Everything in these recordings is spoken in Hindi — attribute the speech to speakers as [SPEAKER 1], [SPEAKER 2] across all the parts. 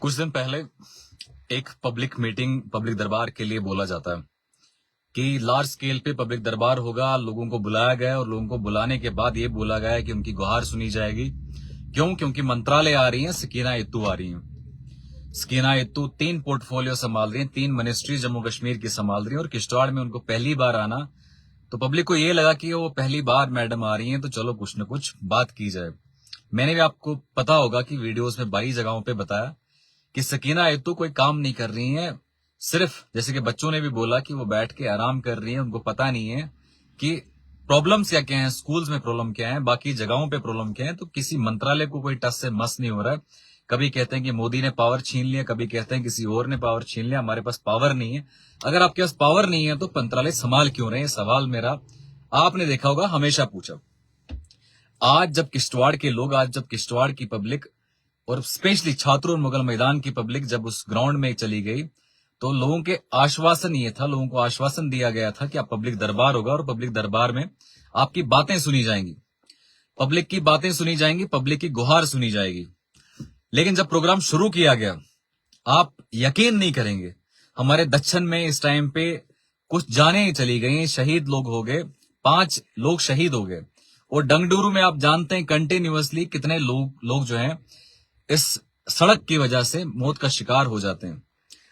[SPEAKER 1] कुछ दिन पहले एक पब्लिक मीटिंग, पब्लिक दरबार के लिए बोला जाता है कि लार्ज स्केल पे पब्लिक दरबार होगा। लोगों को बुलाया गया और लोगों को बुलाने के बाद ये बोला गया है कि उनकी गुहार सुनी जाएगी। क्यों? क्योंकि मंत्रालय आ रही हैं, सकीना इत्तू आ रही हैं। सकीना इत्तू 3 पोर्टफोलियो संभाल रही हैं, 3 मिनिस्ट्री जम्मू कश्मीर की संभाल रही हैं और किश्तवाड़ में उनको पहली बार आना, तो पब्लिक को ये लगा कि वो पहली बार मैडम आ रही हैं, तो चलो कुछ न कुछ बात की जाए। मैंने भी आपको पता होगा कि वीडियोस में 22 जगहों पे बताया कि सकीना इत्तू कोई काम नहीं कर रही हैं। सिर्फ जैसे कि बच्चों ने भी बोला कि वो बैठ के आराम कर रही हैं, उनको पता नहीं है कि प्रॉब्लम्स क्या क्या हैं, स्कूल्स में प्रॉब्लम क्या है, बाकी जगहों पे प्रॉब्लम क्या है। तो किसी मंत्रालय को कोई टस से मस नहीं हो रहा है। कभी कहते हैं कि मोदी ने पावर छीन लिया, कभी कहते हैं किसी और ने पावर छीन लिया। हमारे पास पावर नहीं है। अगर आपके पास पावर नहीं है तो मंत्रालय संभाल क्यों रहे हैं? सवाल मेरा आपने देखा होगा, हमेशा पूछा। आज जब किश्तवाड़ की पब्लिक और स्पेशली छात्रों और मुगल मैदान की पब्लिक जब उस ग्राउंड में चली गई, तो लोगों के आश्वासन ये था, लोगों को आश्वासन दिया गया था कि आप पब्लिक दरबार होगा और पब्लिक दरबार में आपकी बातें सुनी जाएंगी, पब्लिक की बातें सुनी जाएंगी, पब्लिक की गुहार सुनी जाएगी। लेकिन जब प्रोग्राम शुरू किया गया, आप यकीन नहीं करेंगे, हमारे दक्षिण में इस टाइम पे कुछ जानें चली गई, शहीद लोग हो गए, 5 लोग शहीद हो गए। और डंगडूरू में आप जानते हैं कंटिन्यूअसली कितने लोग जो हैं इस सड़क की वजह से मौत का शिकार हो जाते हैं।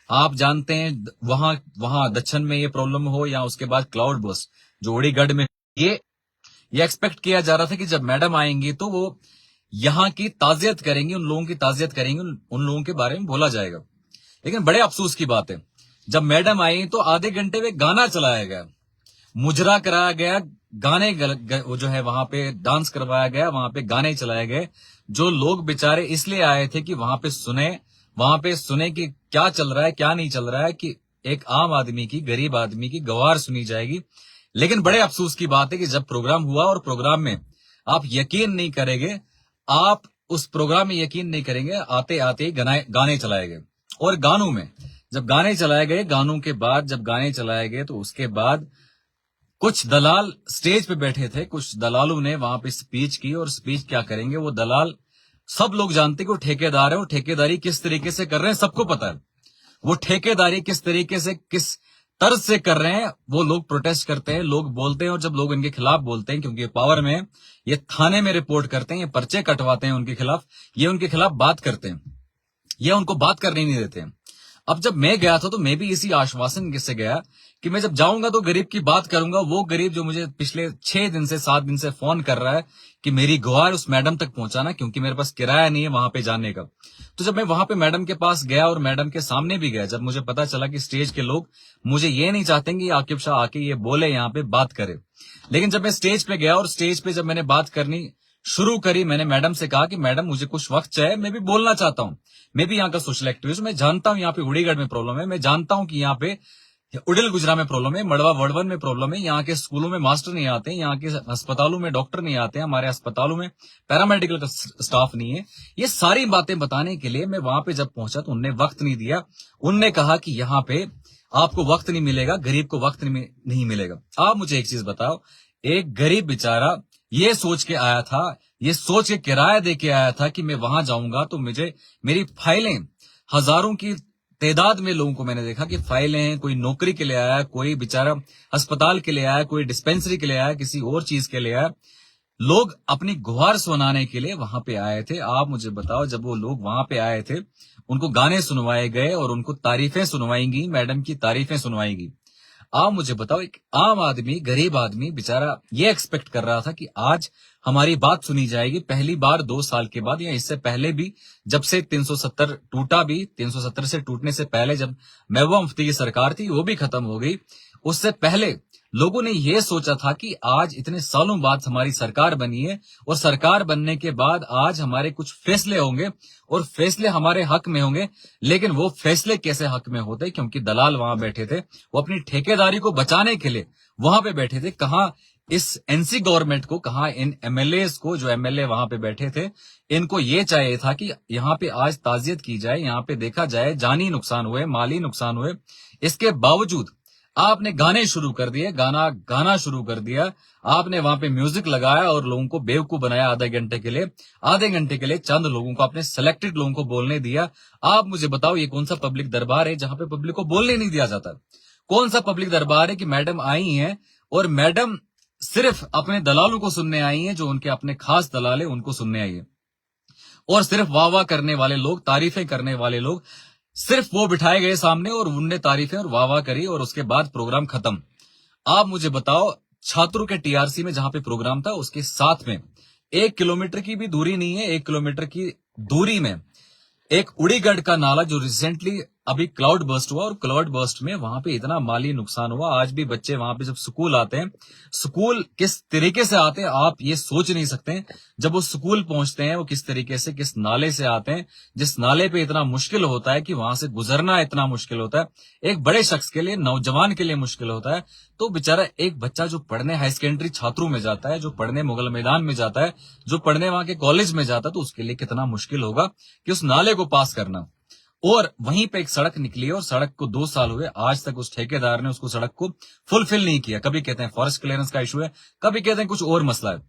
[SPEAKER 1] आप जानते हैं वहां दक्षिण में ये प्रॉब्लम हो या उसके बाद क्लाउड बर्स्ट जो उड़ीगढ़ में, ये एक्सपेक्ट किया जा रहा था कि जब मैडम आएंगी तो वो यहाँ की ताजियत करेंगी, उन लोगों की ताजियत करेंगी, उन लोगों के बारे में बोला जाएगा। लेकिन बड़े अफसोस की बात है, जब मैडम आई तो आधे घंटे में गाना चलाया गया, मुजरा कराया गया, वो जो है वहां पे डांस करवाया गया, वहां पे गाने चलाए गए। जो लोग बेचारे इसलिए आए थे कि वहां पे सुने कि क्या चल रहा है, क्या नहीं चल रहा है, कि एक आम आदमी की, गरीब आदमी की गुहार सुनी जाएगी। लेकिन बड़े अफसोस की बात है कि जब प्रोग्राम हुआ और प्रोग्राम में आप यकीन नहीं करेंगे, आप उस प्रोग्राम में यकीन नहीं करेंगे, आते आते ही गाने चलाए गए। और गानों में जब गाने चलाए गए, गानों के बाद जब गाने चलाए गए, तो उसके बाद कुछ दलाल स्टेज पे बैठे थे, कुछ दलालों ने वहां पे स्पीच की। और स्पीच क्या करेंगे वो दलाल, सब लोग जानते कि वो ठेकेदार है, वो ठेकेदारी किस तरीके से कर रहे हैं सबको पता है। वो ठेकेदारी किस तरीके से, किस तर्ज से कर रहे हैं, वो लोग प्रोटेस्ट करते हैं, लोग बोलते हैं। और जब लोग इनके खिलाफ बोलते हैं, क्योंकि पावर में, ये थाने में रिपोर्ट करते हैं, ये पर्चे कटवाते हैं उनके खिलाफ, ये उनके खिलाफ बात करते हैं, ये उनको बात करने नहीं देते हैं। अब जब मैं गया था तो मैं भी इसी आश्वासन से गया कि मैं जब जाऊंगा तो गरीब की बात करूंगा। वो गरीब जो मुझे पिछले 6 दिन से 7 दिन से फोन कर रहा है कि मेरी गुहार उस मैडम तक पहुंचाना, क्योंकि मेरे पास किराया नहीं है वहां पे जाने का। तो जब मैं वहां पे मैडम के पास गया और मैडम के सामने भी गया, जब मुझे पता चला कि स्टेज के लोग मुझे ये नहीं चाहते कि आकिब शाह आके ये बोले, यहाँ पे बात करे। लेकिन जब मैं स्टेज पे गया और स्टेज पे जब मैंने बात करनी शुरू करी, मैंने मैडम से कहा कि मैडम मुझे कुछ वक्त चाहिए, मैं भी बोलना चाहता हूं, मैं भी यहाँ का सोशल एक्टिविस्ट, मैं जानता हूं यहाँ पे उड़ीगढ़ में प्रॉब्लम है, मैं जानता हूं कि यहाँ पे उड़िल गुजरा में प्रॉब्लम है, मड़वा वड़वन में प्रॉब्लम है, यहाँ के स्कूलों में मास्टर नहीं आते, यहाँ के अस्पतालों में डॉक्टर नहीं आते, हमारे अस्पतालों में पैरामेडिकल का स्टाफ नहीं है। ये सारी बातें बताने के लिए मैं वहां पे जब पहुंचा तो उनने वक्त नहीं दिया। उनने कहा कि यहाँ पे आपको वक्त नहीं मिलेगा, गरीब को वक्त नहीं मिलेगा। आप मुझे एक चीज बताओ, एक गरीब बेचारा ये सोच के आया था, ये सोच के किराया दे के आया था कि मैं वहां जाऊंगा तो मुझे मेरी फाइलें, हजारों की तादाद में लोगों को मैंने देखा कि फाइलें हैं, कोई नौकरी के लिए आया, कोई बेचारा अस्पताल के लिए आया, कोई डिस्पेंसरी के लिए आया, किसी और चीज के लिए आया। लोग अपनी गुहार सुनाने के लिए वहां पे आए थे। आप मुझे बताओ, जब वो लोग वहां पे आए थे, उनको गाने सुनवाए गए और उनको तारीफें सुनवाएंगी, मैडम की तारीफें सुनवाएंगी। आप मुझे बताओ, एक आम आदमी, गरीब आदमी बेचारा ये एक्सपेक्ट कर रहा था कि आज हमारी बात सुनी जाएगी, पहली बार 2 साल के बाद, या इससे पहले भी, जब से 370 टूटा भी, 370 से टूटने से पहले जब महबूबा मुफ्ती की सरकार थी वो भी खत्म हो गई, उससे पहले लोगों ने यह सोचा था कि आज इतने सालों बाद हमारी सरकार बनी है और सरकार बनने के बाद आज हमारे कुछ फैसले होंगे और फैसले हमारे हक में होंगे। लेकिन वो फैसले कैसे हक में होते, क्योंकि दलाल वहां बैठे थे, वो अपनी ठेकेदारी को बचाने के लिए वहां पे बैठे थे। कहां इस एनसी गवर्नमेंट को, कहां इन एमएलए को, जो एमएलए वहां पे बैठे थे, इनको ये चाहिए था कि यहाँ पे आज ताजियत की जाए, यहाँ पे देखा जाए जानी नुकसान हुए, माली नुकसान हुए। इसके बावजूद आपने गाने शुरू कर दिए, गाना शुरू कर दिया। आपने वहां पे म्यूजिक लगाया और लोगों को बेवकूफ बनाया आधे घंटे के लिए चंद लोगों को, आपने सेलेक्टेड लोगों को बोलने दिया। आप मुझे बताओ ये कौन सा पब्लिक दरबार है जहां पे पब्लिक को बोलने नहीं दिया जाता? कौन सा पब्लिक दरबार है कि मैडम आई हैं और मैडम सिर्फ अपने दलालों को सुनने आई हैं, जो उनके अपने खास दलाल है उनको सुनने आई है, और सिर्फ वाह वाह करने वाले लोग, तारीफें करने वाले लोग, सिर्फ वो बिठाए गए सामने और उनने तारीफें और वाह वाह करी और उसके बाद प्रोग्राम खत्म। आप मुझे बताओ, छात्रों के टीआरसी में जहां पे प्रोग्राम था उसके साथ में 1 किलोमीटर की भी दूरी नहीं है, 1 किलोमीटर की दूरी में एक उड़ीगढ़ का नाला जो रिसेंटली अभी क्लाउड बर्स्ट हुआ, और क्लाउड बर्स्ट में वहां पे इतना माली नुकसान हुआ। आज भी बच्चे वहां पे जब स्कूल आते हैं, स्कूल किस तरीके से आते हैं आप ये सोच नहीं सकते। जब वो स्कूल पहुंचते हैं वो किस तरीके से, किस नाले से आते हैं, जिस नाले पे इतना मुश्किल होता है कि वहां से गुजरना इतना मुश्किल होता है, एक बड़े शख्स के लिए, नौजवान के लिए मुश्किल होता है। तो बेचारा एक बच्चा जो पढ़ने हाई सेकेंडरी छात्रों में जाता है, जो पढ़ने मुगल मैदान में जाता है, जो पढ़ने वहां के कॉलेज में जाता है, तो उसके लिए कितना मुश्किल होगा कि उस नाले को पास करना। और वहीं पे एक सड़क निकली और सड़क को 2 साल हुए, आज तक उस ठेकेदार ने उसको सड़क को फुलफिल नहीं किया। कभी कहते हैं फॉरेस्ट क्लियरेंस का इशू है, कभी कहते हैं कुछ और मसला है।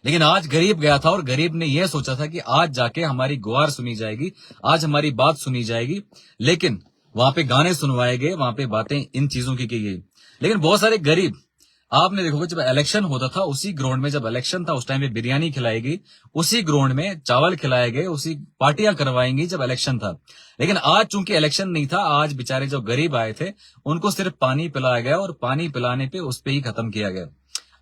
[SPEAKER 1] लेकिन आज गरीब गया था और गरीब ने यह सोचा था कि आज जाके हमारी गुहार सुनी जाएगी, आज हमारी बात सुनी जाएगी। लेकिन वहां पे गाने सुनवाए गए, वहां पे बातें इन चीजों की गई। लेकिन बहुत सारे गरीब, आपने देखोगे जब इलेक्शन होता था उसी ग्राउंड में, जब इलेक्शन था उस टाइम पे बिरयानी खिलाई गई, उसी ग्राउंड में चावल खिलाए गए, उसी पार्टियां करवाएंगी जब इलेक्शन था। लेकिन आज चूंकि इलेक्शन नहीं था, आज बेचारे जो गरीब आए थे उनको सिर्फ पानी पिलाया गया और पानी पिलाने पे उस पे ही खत्म किया गया।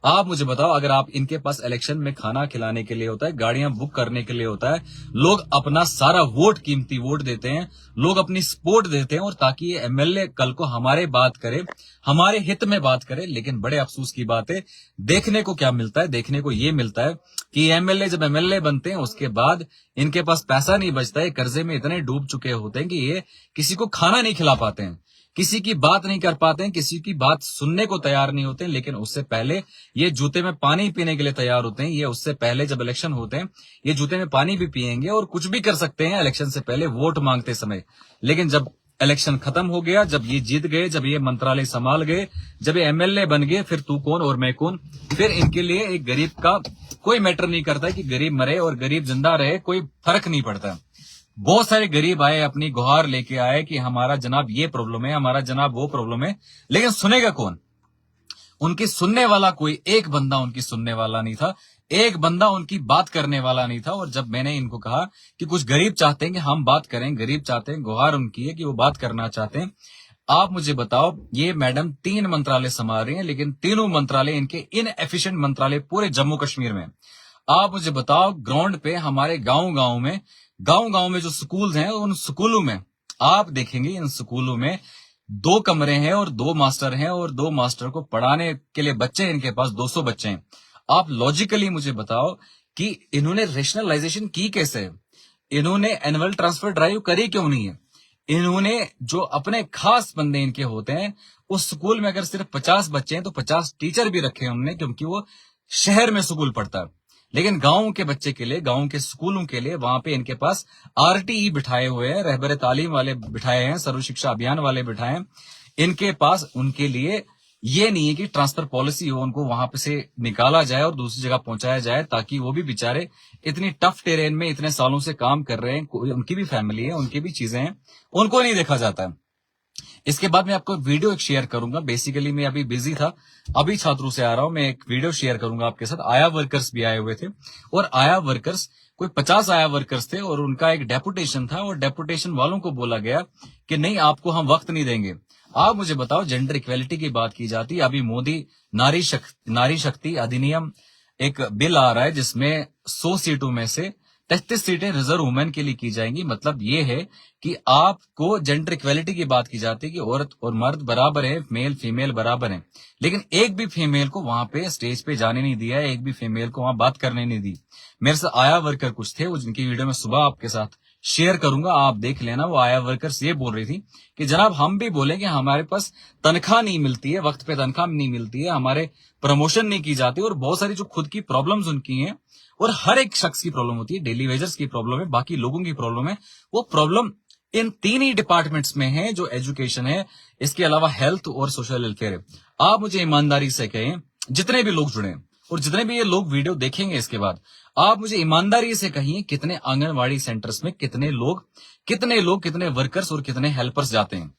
[SPEAKER 1] आप मुझे बताओ, अगर आप इनके पास इलेक्शन में खाना खिलाने के लिए होता है, गाड़ियां बुक करने के लिए होता है, लोग अपना सारा वोट, कीमती वोट देते हैं, लोग अपनी सपोर्ट देते हैं, और ताकि ये एमएलए कल को हमारे बात करे, हमारे हित में बात करे। लेकिन बड़े अफसोस की बात है, देखने को क्या मिलता है, देखने को ये मिलता है कि एमएलए जब एमएलए बनते हैं उसके बाद इनके पास पैसा नहीं बचता है, कर्जे में इतने डूब चुके होते हैं कि ये किसी को खाना नहीं खिला पाते हैं, किसी की बात नहीं कर पाते हैं, किसी की बात सुनने को तैयार नहीं होते हैं। लेकिन उससे पहले ये जूते में पानी पीने के लिए तैयार होते हैं। ये उससे पहले जब इलेक्शन होते हैं ये जूते में पानी भी पिएंगे और कुछ भी कर सकते हैं इलेक्शन से पहले, वोट मांगते समय। लेकिन जब इलेक्शन खत्म हो गया, जब ये जीत गए, जब ये मंत्रालय संभाल गए, जब ये एमएलए बन गए, फिर तू कौन और मैं कौन, फिर इनके लिए एक गरीब का कोई मैटर नहीं करता कि गरीब मरे और गरीब जिंदा रहे, कोई फर्क नहीं पड़ता। बहुत सारे गरीब आए, अपनी गुहार लेके आए कि हमारा जनाब ये प्रॉब्लम है, हमारा जनाब वो प्रॉब्लम है। लेकिन सुनेगा कौन? उनकी सुनने वाला कोई एक बंदा उनकी सुनने वाला नहीं था, एक बंदा उनकी बात करने वाला नहीं था। और जब मैंने इनको कहा कि कुछ गरीब चाहते हैं कि हम बात करें, गरीब चाहते हैं, गुहार उनकी है कि वो बात करना चाहते हैं। आप मुझे बताओ, ये मैडम 3 मंत्रालय संभाल रही हैं, लेकिन तीनों मंत्रालय इनके इनएफिशिएंट मंत्रालय पूरे जम्मू कश्मीर में। आप मुझे बताओ, ग्राउंड पे हमारे गांव में जो स्कूल हैं, उन स्कूलों में आप देखेंगे, इन स्कूलों में 2 कमरे हैं और 2 मास्टर हैं, और 2 मास्टर को पढ़ाने के लिए बच्चे, इनके पास 200 बच्चे हैं। आप लॉजिकली मुझे बताओ कि इन्होंने रेशनलाइजेशन की कैसे? इन्होंने एनुअल ट्रांसफर ड्राइव करी क्यों नहीं है? इन्होंने जो अपने खास बंदे इनके होते हैं, उस स्कूल में अगर सिर्फ 50 बच्चे हैं तो 50 टीचर भी रखे हैं उन्होंने, क्योंकि वो शहर में स्कूल पढ़ता है। लेकिन गांव के बच्चे के लिए, गांव के स्कूलों के लिए वहां पे इनके पास आरटीई बिठाए हुए हैं, रहबर तालीम वाले बिठाए हैं, सर्व शिक्षा अभियान वाले बिठाए हैं। इनके पास उनके लिए ये नहीं है कि ट्रांसफर पॉलिसी हो, उनको वहां पे से निकाला जाए और दूसरी जगह पहुंचाया जाए, ताकि वो भी बेचारे इतनी टफ टेरेन में इतने सालों से काम कर रहे हैं, उनकी भी फैमिली है, उनकी भी चीजें हैं, उनको नहीं देखा जाता है। इसके बाद मैं आपको वीडियो एक शेयर करूंगा। बेसिकली मैं अभी बिजी था, अभी छात्रों से आ रहा हूं, मैं एक वीडियो शेयर करूंगा आपके साथ। आया वर्कर्स भी आए हुए थे, और आया वर्कर्स कोई 50 आया वर्कर्स थे, और उनका एक डेपुटेशन था, और डेपुटेशन वालों को बोला गया कि नहीं, आपको हम वक्त नहीं देंगे। आप मुझे बताओ, जेंडर इक्वेलिटी की बात की जाती है, अभी मोदी नारी शक्ति अधिनियम एक बिल आ रहा है जिसमें 100 सीटों में से 33 सीटें रिजर्व वुमेन के लिए की जाएंगी। मतलब ये है कि आपको जेंडर इक्वेलिटी की बात की जाती है कि औरत और मर्द बराबर है, मेल फीमेल बराबर है। लेकिन एक भी फीमेल को वहां पे स्टेज पे जाने नहीं दिया है, एक भी फीमेल को वहां बात करने नहीं दी। मेरे से आया वर्कर कुछ थे, जिनकी वीडियो मैं सुबह आपके साथ शेयर करूंगा, आप देख लेना। वो आया वर्कर्स ये बोल रही थी कि जनाब हम भी बोले कि हमारे पास तनख्वाह नहीं मिलती है, वक्त पे तनख्वाह नहीं मिलती है, हमारे प्रमोशन नहीं की जाती, और बहुत सारी जो खुद की प्रॉब्लम्स उनकी हैं, और हर एक शख्स की प्रॉब्लम होती है, डेली वेजर्स की प्रॉब्लम है, बाकी लोगों की प्रॉब्लम है, वो प्रॉब्लम इन तीन ही डिपार्टमेंट्स में है, जो एजुकेशन है, इसके अलावा हेल्थ और सोशल वेलफेयर है। आप मुझे ईमानदारी से कहें, जितने भी लोग जुड़े और जितने भी ये लोग वीडियो देखेंगे इसके बाद, आप मुझे ईमानदारी से कहिए कितने आंगनवाड़ी सेंटर्स में कितने लोग, कितने वर्कर्स और कितने हेल्पर्स जाते हैं।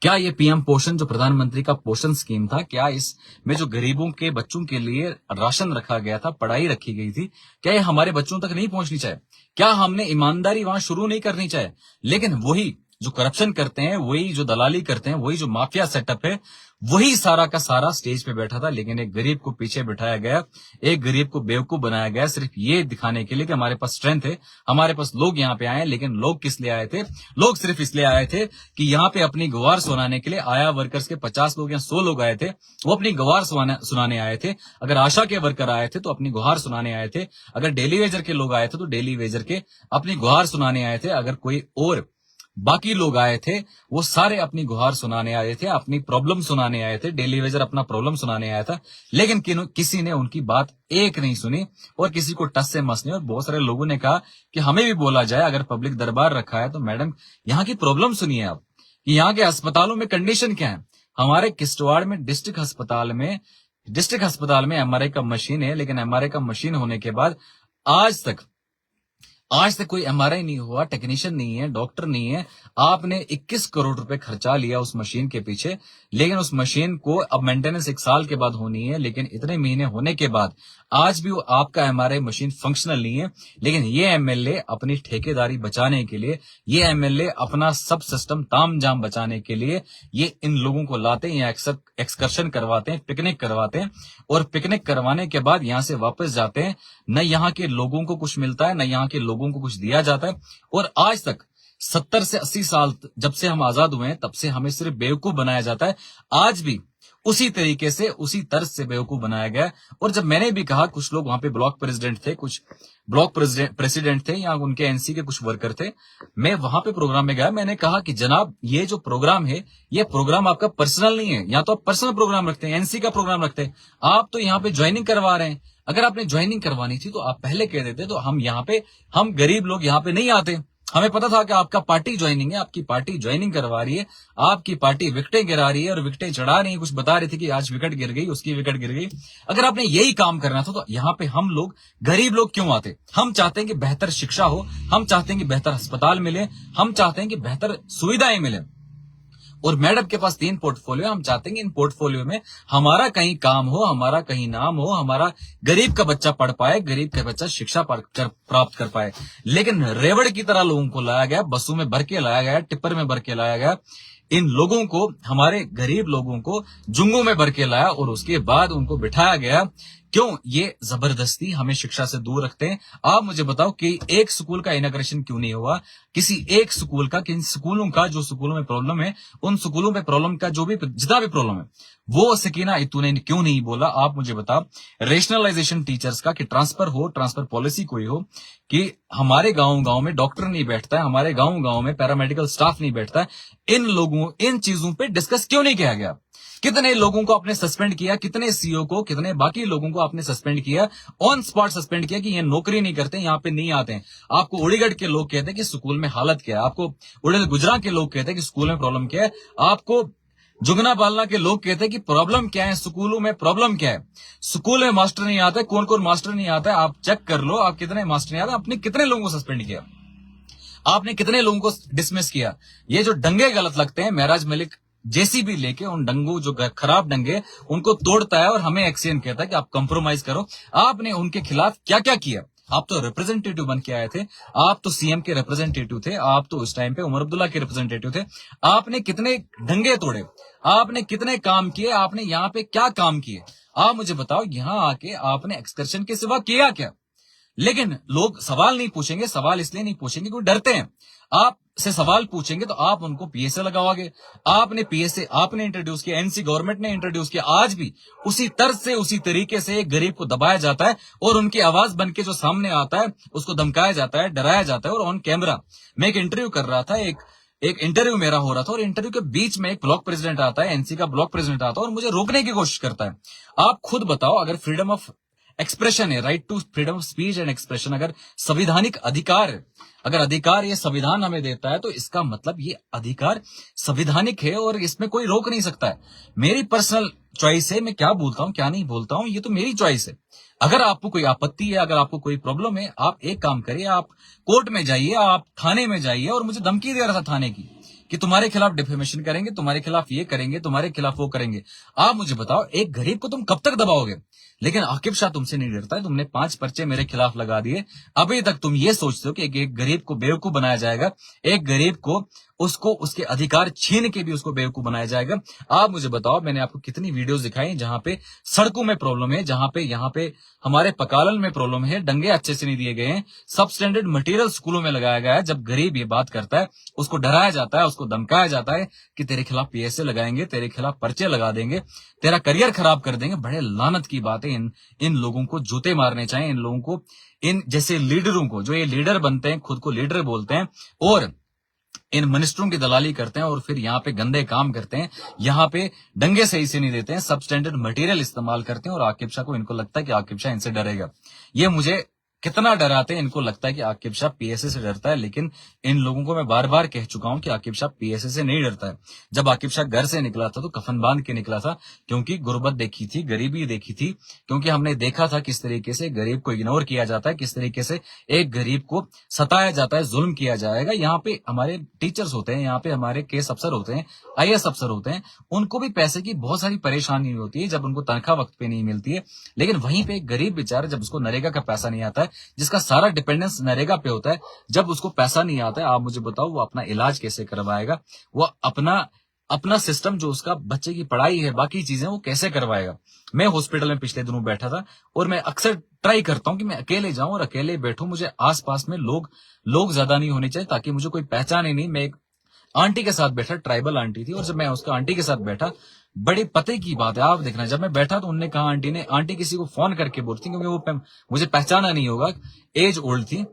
[SPEAKER 1] क्या ये पीएम पोषण, जो प्रधानमंत्री का पोषण स्कीम था, क्या इसमें जो गरीबों के बच्चों के लिए राशन रखा गया था, पढ़ाई रखी गई थी, क्या ये हमारे बच्चों तक नहीं पहुंचनी चाहिए? क्या हमने ईमानदारी वहां शुरू नहीं करनी चाहिए? लेकिन वही जो करप्शन करते हैं, वही जो दलाली करते हैं, वही जो माफिया सेटअप है, वही सारा का सारा स्टेज पे बैठा था। लेकिन एक गरीब को पीछे बिठाया गया, एक गरीब को बेवकूफ बनाया गया, सिर्फ ये दिखाने के लिए कि हमारे पास स्ट्रेंथ है, हमारे पास लोग यहाँ पे आए। लेकिन लोग किस लिए आए थे? लोग सिर्फ इसलिए आए थे कि यहाँ पे अपनी गुहार सुनाने के लिए, आया वर्कर्स के 50 लोग या 100 लोग आए थे, वो अपनी गुहार सुनाने आए थे। अगर आशा के वर्कर आए थे तो अपनी गुहार सुनाने आए थे, अगर डेली वेजर के लोग आए थे तो डेली वेजर के अपनी गुहार सुनाने आए थे, अगर कोई और बाकी लोग आए थे वो सारे अपनी गुहार सुनाने आए थे, अपनी प्रॉब्लम सुनाने आए थे। डेली वेजर अपना प्रॉब्लम सुनाने आया था, लेकिन किसी ने उनकी बात एक नहीं सुनी और किसी को टस से मस नहीं। और बहुत सारे लोगों ने कहा कि हमें भी बोला जाए, अगर पब्लिक दरबार रखा है तो मैडम यहाँ की प्रॉब्लम सुनिए आप, कि यहाँ के अस्पतालों में कंडीशन क्या है। हमारे किश्तवाड़ में डिस्ट्रिक्ट अस्पताल में एमआरआई का मशीन है, लेकिन एमआरआई का मशीन होने के बाद आज तक कोई एमआरआई नहीं हुआ, टेक्नीशियन नहीं है, डॉक्टर नहीं है। आपने 21 करोड़ रुपए खर्चा लिया उस मशीन के पीछे, लेकिन उस मशीन को अब मेंटेनेंस 1 साल के बाद होनी है, लेकिन इतने महीने होने के बाद आज भी वो आपका एमआरआई मशीन फंक्शनल नहीं है। लेकिन ये एमएलए अपनी ठेकेदारी बचाने के लिए, ये एमएलए अपना सब सिस्टम तामझाम बचाने के लिए ये इन लोगों को लाते हैं, यहाँ एक्सकर्शन करवाते हैं, पिकनिक करवाते हैं, और पिकनिक करवाने के बाद यहां से वापस जाते हैं। न यहाँ के लोगों को कुछ मिलता है, न यहाँ के लोगों को कुछ दिया जाता है। और आज तक 70 से 80 साल जब से हम आजाद हुए हैं, तब से हमें सिर्फ बेवकूफ बनाया जाता है। आज भी उसी तरीके से, उसी तर्ज से बेवकूफ बनाया गया। और जब मैंने भी कहा, कुछ लोग वहां पे ब्लॉक प्रेसिडेंट थे, कुछ ब्लॉक प्रेसिडेंट थे, या उनके एनसी के कुछ वर्कर थे, मैं वहां पे प्रोग्राम में गया। मैंने कहा कि जनाब, ये जो प्रोग्राम है, ये प्रोग्राम आपका पर्सनल नहीं है। या तो आप पर्सनल प्रोग्राम रखते हैं, एनसी का प्रोग्राम रखते हैं, आप तो यहाँ पे ज्वाइनिंग करवा रहे हैं। अगर आपने ज्वाइनिंग करवानी थी तो आप पहले कह देते, तो हम गरीब लोग यहाँ पे नहीं आते। हमें पता था कि आपका पार्टी ज्वाइनिंग है, आपकी पार्टी ज्वाइनिंग करवा रही है, आपकी पार्टी विकेटें गिरा रही है और विकेटें चढ़ा रही है। कुछ बता रही थी कि आज विकेट गिर गई, उसकी विकेट गिर गई। अगर आपने यही काम करना था तो यहाँ पे हम लोग, गरीब लोग क्यों आते? हम चाहते हैं कि बेहतर शिक्षा हो, हम चाहते हैं कि बेहतर अस्पताल मिले, हम चाहते हैं कि बेहतर सुविधाएं मिले। और मैडम के पास 3 पोर्टफोलियो, हम चाहते हैं कि इन पोर्टफोलियो में हमारा कहीं काम हो, हमारा कहीं नाम हो, हमारा गरीब का बच्चा पढ़ पाए, गरीब का बच्चा शिक्षा प्राप्त कर पाए। लेकिन रेवड़ की तरह लोगों को लाया गया, बसों में भर के लाया गया, टिप्पर में भर के लाया गया। इन लोगों को, हमारे गरीब लोगों को जुंगों में भर के लाया और उसके बाद उनको बिठाया गया। क्यों ये जबरदस्ती हमें शिक्षा से दूर रखते हैं? आप मुझे बताओ कि एक स्कूल का इनॉग्रेशन क्यों नहीं हुआ? किसी एक स्कूल का, किन स्कूलों का, जो स्कूलों में प्रॉब्लम है, उन स्कूलों में प्रॉब्लम का जो भी जितना भी प्रॉब्लम है, वो सकीना तूने क्यों नहीं बोला? आप मुझे बताओ। रेशनलाइजेशन टीचर्स का, कि ट्रांसफर पॉलिसी कोई हो, कि हमारे गांव में डॉक्टर नहीं बैठता है, हमारे गांव में पैरामेडिकल स्टाफ नहीं बैठता है। इन चीजों पे डिस्कस क्यों नहीं किया गया? कितने लोगों को आपने सस्पेंड किया, कितने सीईओ को, कितने बाकी लोगों को आपने सस्पेंड किया, ऑन स्पॉट सस्पेंड किया कि ये नौकरी नहीं करते, यहाँ पे नहीं आते हैं। आपको उड़ीगढ़ के लोग कहते हैं कि स्कूल में हालत क्या है, आपको उड़ीगढ़ गुजरात के लोग कहते हैं कि स्कूल में प्रॉब्लम क्या है, आपको जुगना पालना के लोग कहते हैं कि प्रॉब्लम क्या है, स्कूलों में प्रॉब्लम क्या है। स्कूल में मास्टर नहीं आता है, कौन कौन मास्टर नहीं आता है, आप चेक कर लो, आप कितने मास्टर नहीं आता, आपने कितने लोगों को सस्पेंड किया, आपने कितने लोगों को डिसमिस किया। ये जो डंगे गलत लगते हैं, महराज मलिक जेसीबी लेके उन डंगों, जो खराब डंगे, उनको तोड़ता है और हमें एक्सीएन कहता है कि आप कंप्रोमाइज करो। आपने उनके खिलाफ क्या क्या किया? आप तो रिप्रेजेंटेटिव बन के आए थे, आप तो सीएम के रिप्रेजेंटेटिव थे, आप तो उस टाइम पे उमर अब्दुल्ला के रिप्रेजेंटेटिव थे। आपने कितने डंगे तोड़े, आपने कितने काम किए, आपने यहाँ पे क्या काम किए? आप मुझे बताओ, यहाँ आके आपने एक्सकर्शन के सिवा किया क्या? लेकिन लोग सवाल नहीं पूछेंगे, सवाल इसलिए नहीं पूछेंगे क्योंकि डरते हैं। आप से सवाल पूछेंगे तो आप उनको पीएसए लगाओगे। आपने पीएसए आपने इंट्रोड्यूस किया, एनसी गवर्नमेंट ने इंट्रोड्यूस किया। आज भी उसी तर्ज से, उसी तरीके से एक गरीब को दबाया जाता है और उनकी आवाज बन के जो सामने आता है उसको धमकाया जाता है, डराया जाता है। और ऑन कैमरा मैं एक इंटरव्यू कर रहा था, एक इंटरव्यू मेरा हो रहा था, और इंटरव्यू के बीच में एक ब्लॉक प्रेसिडेंट आता है, एनसी का ब्लॉक प्रेसिडेंट आता है और मुझे रोकने की कोशिश करता है। आप खुद बताओ, अगर फ्रीडम ऑफ एक्सप्रेशन है, right to freedom of speech and expression. अगर संविधानिक अधिकार है, अगर अधिकार ये संविधान हमें देता है, तो इसका मतलब ये अधिकार संविधानिक है और इसमें कोई रोक नहीं सकता है। मेरी पर्सनल चॉइस है, मैं क्या बोलता हूं क्या नहीं बोलता हूं, ये तो मेरी चॉइस है। अगर आपको कोई आपत्ति है, अगर आपको कोई प्रॉब्लम है, आप एक काम करिए, आप कोर्ट में जाइए, आप थाने में जाइए। और मुझे धमकी दे रहा था थाने की कि तुम्हारे खिलाफ डिफेमेशन करेंगे, तुम्हारे खिलाफ ये करेंगे, तुम्हारे खिलाफ वो करेंगे। आप मुझे बताओ, एक गरीब को तुम कब तक दबाओगे? लेकिन आकिब शाह तुमसे नहीं डरता है। तुमने 5 पर्चे मेरे खिलाफ लगा दिए। अभी तक तुम ये सोचते हो कि एक गरीब को बेवकूफ बनाया जाएगा, एक गरीब को उसको उसके अधिकार छीन के भी उसको बेवकूफ बनाया जाएगा। आप मुझे बताओ, मैंने आपको कितनी वीडियोस दिखाई जहां पे सड़कों में प्रॉब्लम है, जहां पे यहाँ पे हमारे पकालन में प्रॉब्लम है, डंगे अच्छे से नहीं दिए गए हैं, सब स्टैंडर्ड मटेरियल स्कूलों में लगाया गया है। जब गरीब ये बात करता है, उसको डराया जाता है, उसको धमकाया जाता है कि तेरे खिलाफ पीएसए लगाएंगे, तेरे खिलाफ पर्चे लगा देंगे, तेरा करियर खराब कर देंगे। बड़े लानत की बात है। इन लोगों को जूते मारने चाहिए, इन लोगों को, इन जैसे लीडरों को, जो ये लीडर बनते हैं, खुद को लीडर बोलते हैं और इन मिनिस्टरों की दलाली करते हैं और फिर यहाँ पे गंदे काम करते हैं, यहाँ पे डंगे सही से नहीं देते हैं, सब स्टैंडर्ड मटेरियल इस्तेमाल करते हैं। और आकिब शाह को, इनको लगता है कि आकिब शाह इनसे डरेगा। ये मुझे कितना डराते हैं, इनको लगता है कि आकिब शाह पीएसए से डरता है। लेकिन इन लोगों को मैं बार बार कह चुका हूं कि आकिब शाह पीएसए से नहीं डरता है। जब आकिब शाह घर से निकला था तो कफन बांध के निकला था, क्योंकि गुर्बत देखी थी, गरीबी देखी थी, क्योंकि हमने देखा था किस तरीके से गरीब को इग्नोर किया जाता है, किस तरीके से एक गरीब को सताया जाता है, जुल्म किया जाएगा। यहाँ पे हमारे टीचर्स होते हैं, यहाँ पे हमारे केस अफसर होते हैं, आईएएस अफसर होते हैं, उनको भी पैसे की बहुत सारी परेशानी होती है जब उनको तनख्वाह वक्त पे नहीं मिलती है। लेकिन वहीं पे एक गरीब बेचारा, जब उसको नरेगा का पैसा नहीं आता है, जिसका सारा डिपेंडेंस नरेगा पे होता है, जब उसको पैसा नहीं आता है, आप मुझे बताओ वो अपना इलाज कैसे करवाएगा? वो अपना सिस्टम, जो उसका बच्चे की पढ़ाई है, बाकी चीजें, वो कैसे करवाएगा? मैं हॉस्पिटल में पिछले दिनों बैठा था और मैं अक्सर ट्राई करता हूं कि मैं अकेले जाऊं और अकेले बैठूं। मुझे आसपास में लोग ज्यादा नहीं होने चाहिए, ताकि मुझे कोई पहचाने नहीं। मैं एक आंटी के साथ बैठा, ट्राइबल आंटी थी, और जब मैं उसका आंटी के साथ बैठा, बड़ी पते की बात है, आप देखना, जब मैं बैठा तो उन्होंने कहा, आंटी किसी को फोन करके बोलती, क्योंकि वो मुझे पहचाना नहीं होगा, एज ओल्ड थी,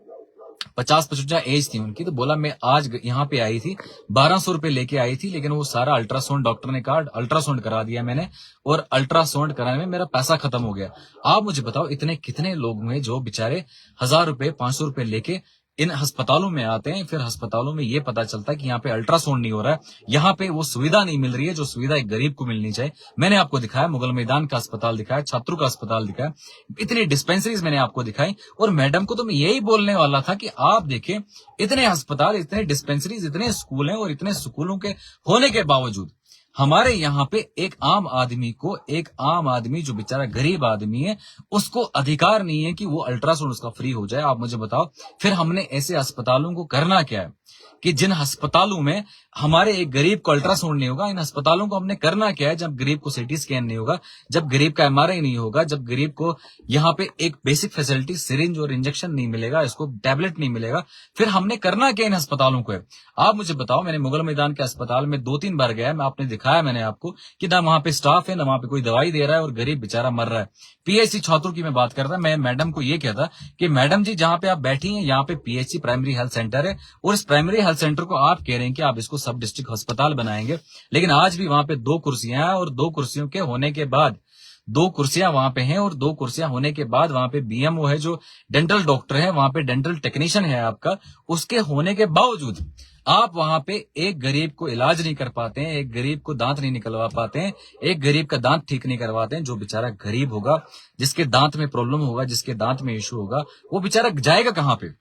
[SPEAKER 1] 50-55 एज थी उनकी। तो बोला मैं आज यहाँ पे आई थी, 1200 रुपए लेके आई थी, लेकिन वो सारा अल्ट्रासाउंड, डॉक्टर ने कहा अल्ट्रासाउंड करा दिया मैंने, और अल्ट्रासाउंड कराने में मेरा पैसा खत्म हो गया। आप मुझे बताओ, इतने कितने लोग हुए जो बेचारे 1000 रुपए, 500 रुपए लेके इन अस्पतालों में आते हैं, फिर अस्पतालों में ये पता चलता है कि यहाँ पे अल्ट्रासाउंड नहीं हो रहा है, यहाँ पे वो सुविधा नहीं मिल रही है जो सुविधा एक गरीब को मिलनी चाहिए। मैंने आपको दिखाया, मुगल मैदान का अस्पताल दिखाया, छात्रों का अस्पताल दिखाया, इतनी डिस्पेंसरीज मैंने आपको दिखाई। और मैडम को तो मैं यही बोलने वाला था कि आप देखें, इतने अस्पताल, इतने डिस्पेंसरीज, इतने स्कूल हैं, और इतने स्कूलों के होने के बावजूद हमारे यहाँ पे एक आम आदमी जो बेचारा गरीब आदमी है, उसको अधिकार नहीं है कि वो अल्ट्रासाउंड उसका फ्री हो जाए। आप मुझे बताओ, फिर हमने ऐसे अस्पतालों को करना क्या है कि जिन अस्पतालों में हमारे एक गरीब को अल्ट्रासाउंड नहीं होगा, इन अस्पतालों को हमने करना क्या है? जब गरीब को सीटी स्कैन नहीं होगा, जब गरीब का एमआरआई नहीं होगा, जब गरीब को यहाँ पे एक बेसिक फैसिलिटी, सिरिंज और इंजेक्शन नहीं मिलेगा, इसको टैबलेट नहीं मिलेगा, फिर हमने करना क्या इन अस्पतालों को है? आप मुझे बताओ, मैंने मुगल मैदान के अस्पताल में 2-3 बार गया, मैं आपने दिखाया मैंने आपको कि ना वहां पे स्टाफ है, ना वहां पे कोई दवाई दे रहा है, और गरीब बेचारा मर रहा है। पीएचसी छात्रों की मैं बात करता, मैं मैडम को ये कहता कि मैडम जी, जहां पे आप बैठी हैं, यहाँ पे पीएचसी प्राइमरी हेल्थ सेंटर है, और इस प्राइमरी हेल्थ सेंटर को आप कह रहे हैं कि आप इसको सब डिस्ट्रिक्ट अस्पताल बनाएंगे, लेकिन आज भी वहां पे 2 कुर्सियां हैं, और 2 कुर्सियों के होने के बाद, 2 कुर्सियां वहां पे हैं, और 2 कुर्सियां होने के बाद वहां पे बीएमओ है, जो डेंटल डॉक्टर है, वहां पे डेंटल टेक्नीशियन है आपका, उसके होने के बावजूद आप वहां पे एक गरीब को इलाज नहीं कर पाते हैं, एक गरीब को दांत नहीं निकलवा पाते हैं, एक गरीब का दांत ठीक नहीं करवाते हैं। जो बेचारा गरीब होगा, जिसके दांत में प्रॉब्लम होगा, जिसके दांत में इश्यू होगा, वो बेचारा जाएगा कहां पे?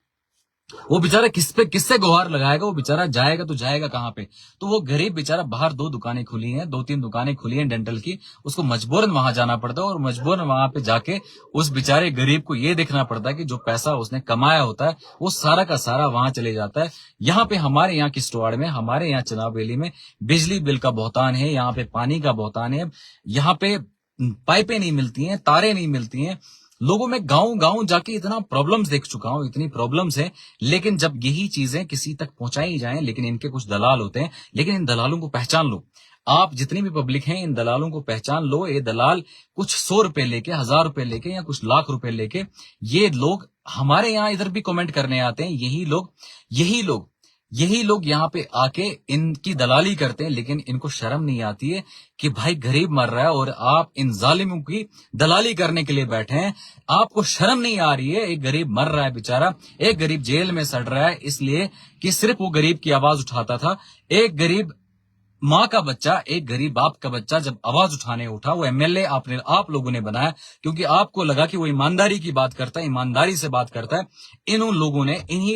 [SPEAKER 1] वो बेचारा किससे गुहार लगाएगा? वो बेचारा जाएगा तो जाएगा कहां पे? तो वो गरीब बेचारा, बाहर 2 दुकानें खुली हैं, 2-3 दुकानें खुली हैं डेंटल की, उसको मजबूरन वहां जाना पड़ता है, और मजबूरन वहां पे जाके उस बेचारे गरीब को ये देखना पड़ता है कि जो पैसा उसने कमाया होता है, वो सारा का सारा वहां चले जाता है। यहाँ पे हमारे यहाँ किश्तवाड़ में, हमारे यहाँ चनाब वैली में बिजली बिल का बहुतान है, यहाँ पे पानी का बहुतान है, यहाँ पे पाइपें नहीं मिलती हैं, तारें नहीं मिलती हैं। लोगों में गांव जाके इतना प्रॉब्लम्स देख चुका हूं, इतनी प्रॉब्लम्स है। लेकिन जब यही चीजें किसी तक पहुंचाई जाएं, लेकिन इनके कुछ दलाल होते हैं, लेकिन इन दलालों को पहचान लो। आप जितनी भी पब्लिक हैं, इन दलालों को पहचान लो। ये दलाल कुछ 100 रुपए लेके, 1000 रुपए लेके, या कुछ लाख रुपए लेके, ये लोग हमारे यहाँ इधर भी कमेंट करने आते हैं। यही लोग यही लोग यहाँ पे आके इनकी दलाली करते हैं, लेकिन इनको शर्म नहीं आती है कि भाई गरीब मर रहा है और आप इन जालिमों की दलाली करने के लिए बैठे हैं। आपको शर्म नहीं आ रही है? एक गरीब मर रहा है बेचारा, एक गरीब जेल में सड़ रहा है इसलिए कि सिर्फ वो गरीब की आवाज उठाता था। एक गरीब माँ का बच्चा, एक गरीब बाप का बच्चा जब आवाज उठाने उठा, वो एमएलए आप लोगों ने बनाया क्योंकि आपको लगा कि वो ईमानदारी की बात करता है, ईमानदारी से बात करता है। इन्हीं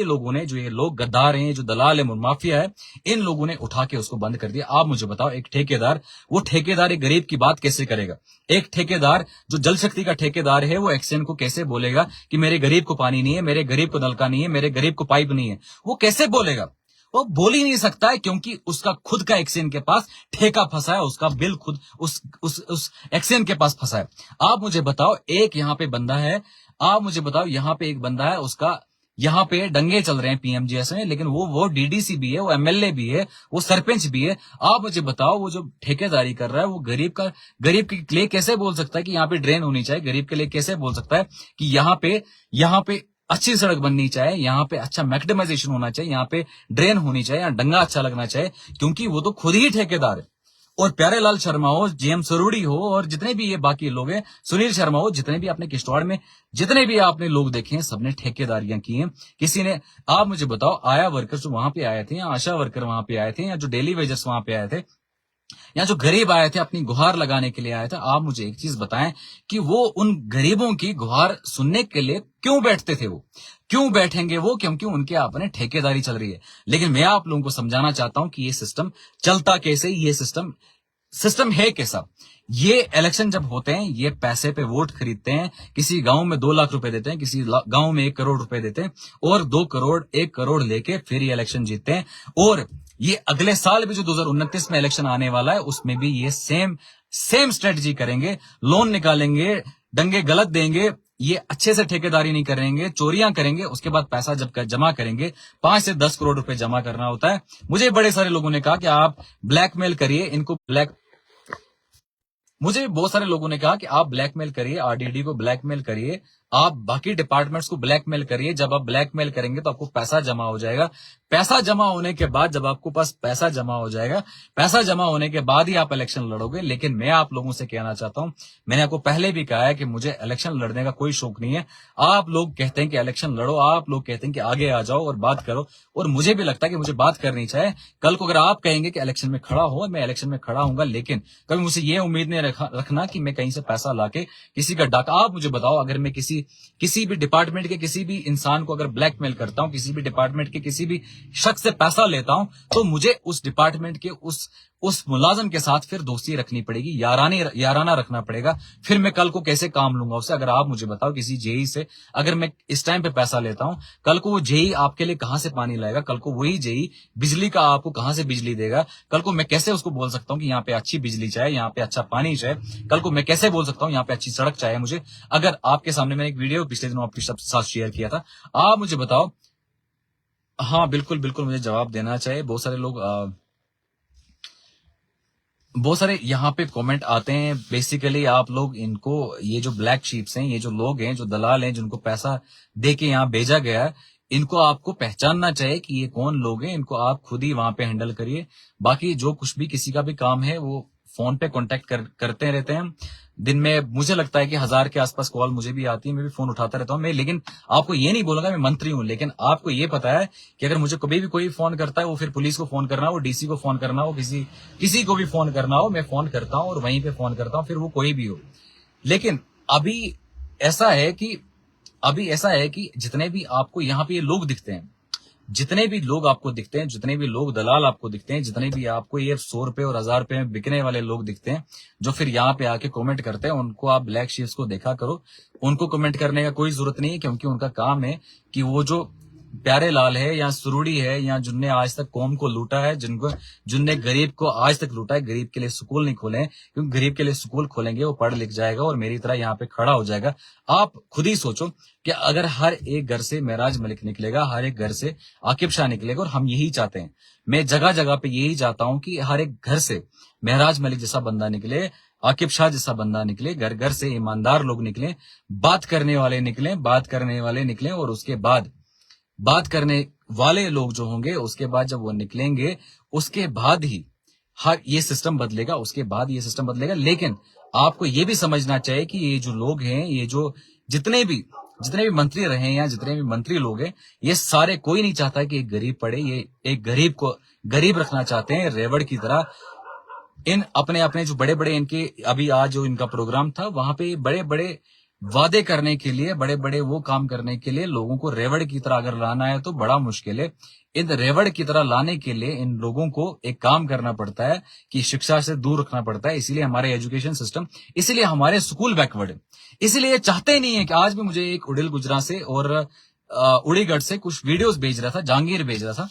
[SPEAKER 1] लोगों ने जो ये लोग गद्दार हैं, जो दलाल है, माफिया है, इन लोगों ने उठा के उसको बंद कर दिया। आप मुझे बताओ, एक ठेकेदार, वो ठेकेदार एक गरीब की बात कैसे करेगा? एक ठेकेदार जो जल शक्ति का ठेकेदार है, वो एक्शन को कैसे बोलेगा कि मेरे गरीब को पानी नहीं है, मेरे गरीब को नलका नहीं है, मेरे गरीब को पाइप नहीं है? वो कैसे बोलेगा? वो बोल ही नहीं सकता है क्योंकि उसका खुद का एक्सेन के पास ठेका फंसा है, उसका बिल खुद उस एक्सेन के पास फंसा है। आप मुझे बताओ, एक यहाँ पे बंदा है, आप मुझे बताओ यहाँ पे एक बंदा है, उसका यहाँ पे दंगे चल रहे हैं पीएमजीएस में, लेकिन वो डीडीसी भी है, वो एमएलए भी है, वो सरपंच भी है। आप मुझे बताओ, वो जो ठेकेदारी कर रहा है, वो गरीब के लिए कैसे बोल सकता है कि यहाँ पे ड्रेन होनी चाहिए? गरीब के लिए कैसे बोल सकता है कि यहाँ पे अच्छी सड़क बननी चाहिए, यहाँ पे अच्छा मैक्सिमाइजेशन होना चाहिए, यहाँ पे ड्रेन होनी चाहिए, यहाँ डंगा अच्छा लगना चाहिए? क्योंकि वो तो खुद ही ठेकेदार है। और प्यारे लाल शर्मा हो, जेएम सरूड़ी हो, और जितने भी ये बाकी लोग हैं, सुनील शर्मा हो, जितने भी आपने किश्तवाड़ में जितने भी आपने लोग देखे हैं, सबने ठेकेदारियां की हैं। किसी ने, आप मुझे बताओ, आया वर्कर्स जो वहां पे आए थे, या आशा वर्कर वहां पे आए थे, या जो डेली वेजर्स वहां पे आए थे, या जो गरीब आए थे अपनी गुहार लगाने के लिए आए थे, आप मुझे एक चीज बताएं कि वो उन गरीबों की गुहार सुनने के लिए क्यों बैठते थे? वो क्यों बैठेंगे? वो क्योंकि उनके आपने ठेकेदारी चल रही है। लेकिन मैं आप लोगों को समझाना चाहता हूं कि ये सिस्टम चलता कैसे, ये सिस्टम है कैसा। ये इलेक्शन जब होते हैं, ये पैसे पे वोट खरीदते हैं। किसी गांव में 2 लाख रुपए देते हैं, किसी गांव में 1 करोड़ रुपए देते हैं, और 2 करोड़ 1 करोड़ लेके फिर ये इलेक्शन जीतते हैं। और ये अगले साल भी जो 2029 में इलेक्शन आने वाला है, उसमें भी ये सेम स्ट्रेटजी करेंगे। लोन निकालेंगे, दंगे गलत देंगे, ये अच्छे से ठेकेदारी नहीं करेंगे, चोरियां करेंगे, उसके बाद पैसा जब जमा करेंगे, 5 से 10 करोड़ रुपए जमा करना होता है। मुझे बड़े सारे लोगों ने कहा कि आप ब्लैकमेल करिए इनको, मुझे भी बहुत सारे लोगों ने कहा कि आप ब्लैकमेल करिए, आरडीडी को ब्लैकमेल करिए, आप बाकी डिपार्टमेंट्स को ब्लैकमेल करिए। जब आप ब्लैकमेल करेंगे तो आपको पैसा जमा हो जाएगा। पैसा जमा होने के बाद, जब आपको पास पैसा जमा हो जाएगा, पैसा जमा होने के बाद ही आप इलेक्शन लड़ोगे। लेकिन मैं आप लोगों से कहना चाहता हूं, मैंने आपको पहले भी कहा है कि मुझे इलेक्शन लड़ने का कोई शौक नहीं है। आप लोग कहते हैं कि इलेक्शन लड़ो, आप लोग कहते हैं कि आगे आ जाओ और बात करो, और मुझे भी लगता है कि मुझे बात करनी चाहिए। कल को अगर आप कहेंगे कि इलेक्शन में खड़ा हो, मैं इलेक्शन में खड़ा हूंगा, लेकिन कभी मुझे ये उम्मीद नहीं रखना कि मैं कहीं से पैसा लाके किसी का डाका। आप मुझे बताओ, अगर मैं किसी भी डिपार्टमेंट के किसी भी इंसान को अगर ब्लैकमेल करता हूं, किसी भी डिपार्टमेंट के किसी भी शख्स से पैसा लेता हूं, तो मुझे उस डिपार्टमेंट के उस मुलाजिम के साथ फिर दोस्ती रखनी पड़ेगी, याराना रखना पड़ेगा। फिर मैं कल को कैसे काम लूंगा उससे? अगर आप मुझे बताओ, किसी जेई से अगर मैं इस टाइम पे पैसा लेता हूं, कल को वो जेई आपके लिए कहां से पानी लाएगा? कल को वही जेई बिजली का आपको कहां से बिजली देगा? कल को मैं कैसे उसको बोल सकता हूं कि यहाँ पे अच्छी बिजली चाहिए, यहाँ पे अच्छा पानी चाहिए? कल को मैं कैसे बोल सकता हूं यहाँ पे अच्छी सड़क चाहिए मुझे? अगर आपके सामने मैंने एक वीडियो पिछले दिनों आपके साथ शेयर किया था, आप मुझे बताओ। हाँ, बिल्कुल बिल्कुल, मुझे जवाब देना चाहिए। बहुत सारे यहाँ पे कमेंट आते हैं। बेसिकली आप लोग इनको, ये जो ब्लैक शीप्स हैं, ये जो लोग हैं, जो दलाल हैं, जिनको पैसा दे के यहाँ भेजा गया है, इनको आपको पहचानना चाहिए कि ये कौन लोग हैं। इनको आप खुद ही वहां पे हैंडल करिए। बाकी जो कुछ भी किसी का भी काम है, वो फोन पे कांटेक्ट करते रहते हैं। दिन में मुझे लगता है कि 1000 के आसपास कॉल मुझे भी आती है, मैं भी फोन उठाता रहता हूँ। लेकिन आपको ये नहीं बोलूंगा मैं मंत्री हूं, लेकिन आपको ये पता है कि अगर मुझे कभी भी कोई फोन करता है, वो फिर पुलिस को फोन करना हो, डीसी को फोन करना हो, किसी को भी फोन करना हो, मैं फोन करता हूँ और वहीं पे फोन करता हूँ, फिर वो कोई भी हो। लेकिन अभी ऐसा है कि जितने भी आपको यहाँ पे ये लोग दिखते हैं, जितने भी लोग आपको दिखते हैं, जितने भी लोग दलाल आपको दिखते हैं, जितने भी आपको ये 100 रुपए और 1000 रुपए में बिकने वाले लोग दिखते हैं, जो फिर यहाँ पे आके कमेंट करते हैं, उनको आप ब्लैक शीप्स को देखा करो। उनको कमेंट करने का कोई जरूरत नहीं है, क्योंकि उनका काम है कि वो जो प्यारे लाल है या सुरुड़ी है, या जिनने आज तक कौम को लूटा है, जिनने गरीब को आज तक लूटा है, गरीब के लिए स्कूल नहीं खोले हैं, क्योंकि गरीब के लिए स्कूल खोलेंगे वो पढ़ लिख जाएगा और मेरी तरह यहाँ पे खड़ा हो जाएगा। आप खुद ही सोचो कि अगर हर एक घर से महराज मलिक निकलेगा, हर एक घर से आकिब शाह निकलेगा, और हम यही चाहते हैं, मैं जगह जगह पे यही चाहता हूं कि हर एक घर से महराज मलिक जैसा बंदा निकले, आकिब शाह जैसा बंदा निकले, घर घर से ईमानदार लोग निकले, बात करने वाले निकले, और उसके बाद बात करने वाले लोग जो होंगे, उसके बाद जब वो निकलेंगे, उसके बाद ही हर ये सिस्टम बदलेगा, उसके बाद ये सिस्टम बदलेगा। लेकिन आपको ये भी समझना चाहिए कि ये जो लोग हैं, ये जो जितने भी मंत्री रहे हैं या जितने भी मंत्री लोग हैं, ये सारे कोई नहीं चाहता कि एक गरीब पड़े। ये एक गरीब को गरीब रखना चाहते हैं रेवड़ की तरह। इन अपने अपने जो बड़े बड़े इनके अभी आज जो इनका प्रोग्राम था, वहां पे बड़े बड़े वादे करने के लिए, बड़े बड़े वो काम करने के लिए लोगों को रेवड़ की तरह अगर लाना है तो बड़ा मुश्किल है। इन रेवड़ की तरह लाने के लिए इन लोगों को एक काम करना पड़ता है कि शिक्षा से दूर रखना पड़ता है। इसीलिए हमारे एजुकेशन सिस्टम, इसीलिए हमारे स्कूल बैकवर्ड है। इसीलिए चाहते ही नहीं है कि आज भी मुझे एक उड़िल गुजरा से और उड़ीगढ़ से कुछ वीडियोस भेज रहा था, जहांगीर भेज रहा था।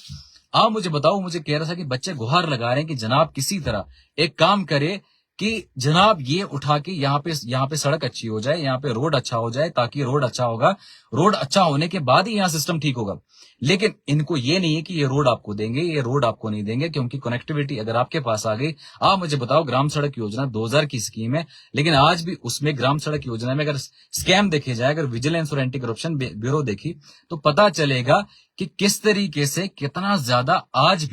[SPEAKER 1] आप मुझे बताओ, मुझे कह रहा था कि बच्चे गुहार लगा रहे हैं कि जनाब किसी तरह एक काम करे कि जनाब ये उठा के यहाँ पे सड़क अच्छी हो जाए, यहाँ पे रोड अच्छा हो जाए, ताकि रोड अच्छा होगा, रोड अच्छा होने के बाद ही यहाँ सिस्टम ठीक होगा। लेकिन इनको ये नहीं है कि ये रोड आपको देंगे, ये रोड आपको नहीं देंगे, क्योंकि कनेक्टिविटी अगर आपके पास आ गई। आप मुझे बताओ, ग्राम सड़क योजना 2000 की स्कीम है, लेकिन आज भी उसमें ग्राम सड़क योजना में अगर स्कैम देखे जाए, अगर विजिलेंस और एंटी करप्शन ब्यूरो देखी, तो पता चलेगा कि किस तरीके से कितना ज्यादा आज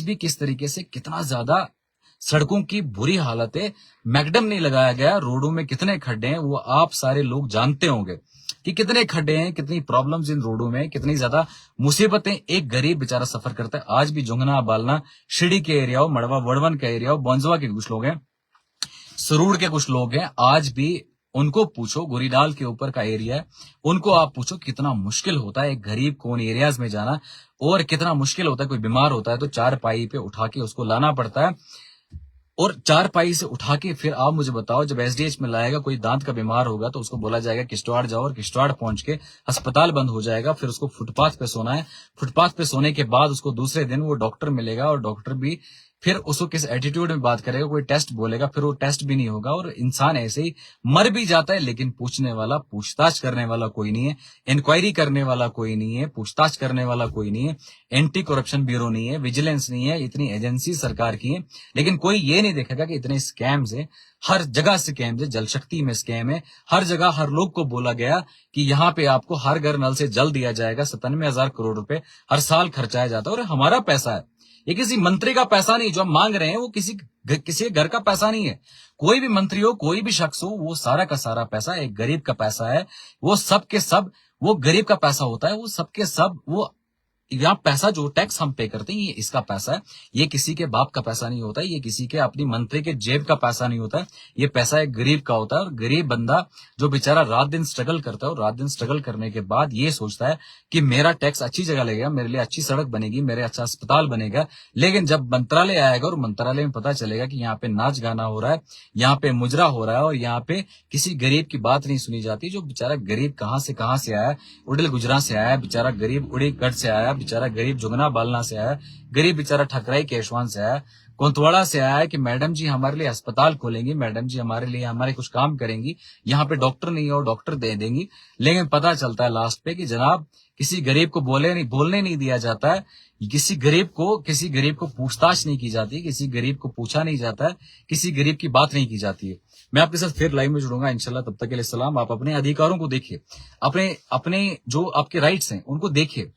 [SPEAKER 1] भी किस तरीके से कितना ज्यादा सड़कों की बुरी हालत है। मैकडम नहीं लगाया गया, रोडों में कितने खड्डे हैं वो आप सारे लोग जानते होंगे कि कितने खड्डे हैं, कितनी प्रॉब्लम्स इन रोडों में, कितनी ज्यादा मुसीबतें एक गरीब बेचारा सफर करता है। आज भी जोंगना, बालना, शिड़ी के एरिया हो, मड़वा वड़वन का एरिया हो, बंजवा के कुछ लोग हैं, सरूड़ के कुछ लोग हैं, आज भी उनको पूछो, गुरीडाल के ऊपर का एरिया है, उनको आप पूछो कितना मुश्किल होता है एक गरीब को उन एरियाज में जाना, और कितना मुश्किल होता है। कोई बीमार होता है तो 4 पाई पे उठा के उसको लाना पड़ता है, और 4 पाई से उठा के फिर आप मुझे बताओ, जब एसडीएच में लाएगा, कोई दांत का बीमार होगा तो उसको बोला जाएगा किश्तवाड़ जाओ, और किश्तवाड़ पहुंच के अस्पताल बंद हो जाएगा, फिर उसको फुटपाथ पे सोना है। फुटपाथ पे सोने के बाद उसको दूसरे दिन वो डॉक्टर मिलेगा, और डॉक्टर भी फिर उसको किस एटीट्यूड में बात करेगा, कोई टेस्ट बोलेगा, फिर वो टेस्ट भी नहीं होगा, और इंसान ऐसे ही मर भी जाता है। लेकिन पूछने वाला, पूछताछ करने वाला कोई नहीं है, इंक्वायरी करने वाला कोई नहीं है, पूछताछ करने वाला कोई नहीं है, एंटी करप्शन ब्यूरो नहीं है, विजिलेंस नहीं है, इतनी एजेंसी सरकार की है, लेकिन कोई ये नहीं देखेगा कि इतने स्कैम्स है, हर जगह स्कैम्स है। जल शक्ति में स्कैम है, हर जगह हर लोग को बोला गया कि यहाँ पे आपको हर घर नल से जल दिया जाएगा, 97,000 करोड़ रुपए हर साल खर्चाया जाता है, और हमारा पैसा है, ये किसी मंत्री का पैसा नहीं। जो हम मांग रहे हैं वो किसी घर का पैसा नहीं है। कोई भी मंत्री हो, कोई भी शख्स हो, वो सारा का सारा पैसा एक गरीब का पैसा है। वो सब के सब वो गरीब का पैसा होता है, वो सबके सब वो यहाँ पैसा जो टैक्स हम पे करते हैं, ये इसका पैसा है। ये किसी के बाप का पैसा नहीं होता है, ये किसी के अपनी मंत्री के जेब का पैसा नहीं होता है, ये पैसा एक गरीब का होता है। और गरीब बंदा जो बेचारा रात दिन स्ट्रगल करता है, और रात दिन स्ट्रगल करने के बाद ये सोचता है कि मेरा टैक्स अच्छी जगह लगेगा, मेरे लिए अच्छी सड़क बनेगी, मेरे अच्छा अस्पताल बनेगा। लेकिन जब मंत्रालय आएगा और मंत्रालय में पता चलेगा कि यहाँ पे नाच गाना हो रहा है, यहाँ पे मुजरा हो रहा है, और यहाँ पे किसी गरीब की बात नहीं सुनी जाती। जो बेचारा गरीब कहाँ से आया, उड़िल गुजरा से आया बेचारा, गरीब उड़ीगढ़ से आया बेचारा, गरीब जुगना बालना से आया, गरीब बेचारा ठकराई केशवान से आया, कोंतवाड़ा से आया है कि मैडम जी हमारे लिए अस्पताल खोलेंगी, मैडम जी हमारे लिए हमारे कुछ काम करेंगी, यहाँ पे डॉक्टर नहीं है और डॉक्टर दे देंगी। लेकिन पता चलता है लास्ट पे कि जनाब किसी गरीब को बोलने नहीं दिया जाता है, किसी गरीब को पूछताछ नहीं की जाती, किसी गरीब को पूछा नहीं जाता है, किसी गरीब की बात नहीं की जाती है। मैं आपके साथ फिर लाइव में जुड़ूंगा इंशाल्लाह, तब तक के लिए सलाम। आप अपने अधिकारों को देखिए, अपने जो आपके राइट्स हैं उनको देखिए।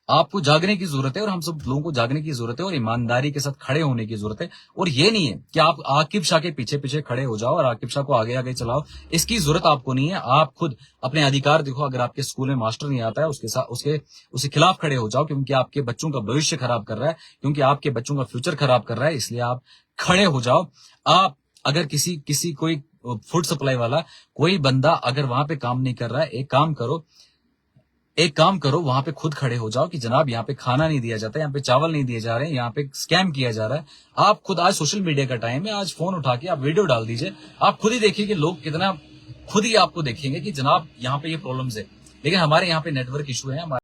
[SPEAKER 1] आपको जागने की जरूरत है, और हम सब लोगों को जागने की जरूरत है, और ईमानदारी के साथ खड़े होने की जरूरत है। और ये नहीं है कि आप आकिब शाह के पीछे पीछे खड़े हो जाओ और आकिब शाह को आगे आगे चलाओ, इसकी जरूरत आपको नहीं है। आप खुद अपने अधिकार देखो। अगर आपके स्कूल में मास्टर नहीं आता है, उसके खिलाफ खड़े हो जाओ, क्योंकि आपके बच्चों का भविष्य खराब कर रहा है, क्योंकि आपके बच्चों का फ्यूचर खराब कर रहा है, इसलिए आप खड़े हो जाओ। आप अगर किसी कोई फूड सप्लाई वाला कोई बंदा अगर वहां पे काम नहीं कर रहा है, एक काम करो, वहां पे खुद खड़े हो जाओ कि जनाब यहाँ पे खाना नहीं दिया जाता, यहाँ पे चावल नहीं दिए जा रहे हैं, यहाँ पे स्कैम किया जा रहा है। आप खुद, आज सोशल मीडिया का टाइम है, आज फोन उठा के आप वीडियो डाल दीजिए, आप खुद ही देखिए कि लोग कितना, खुद ही आपको देखेंगे कि जनाब यहाँ पे ये प्रॉब्लम्स है। लेकिन हमारे यहाँ पे नेटवर्क इशू है,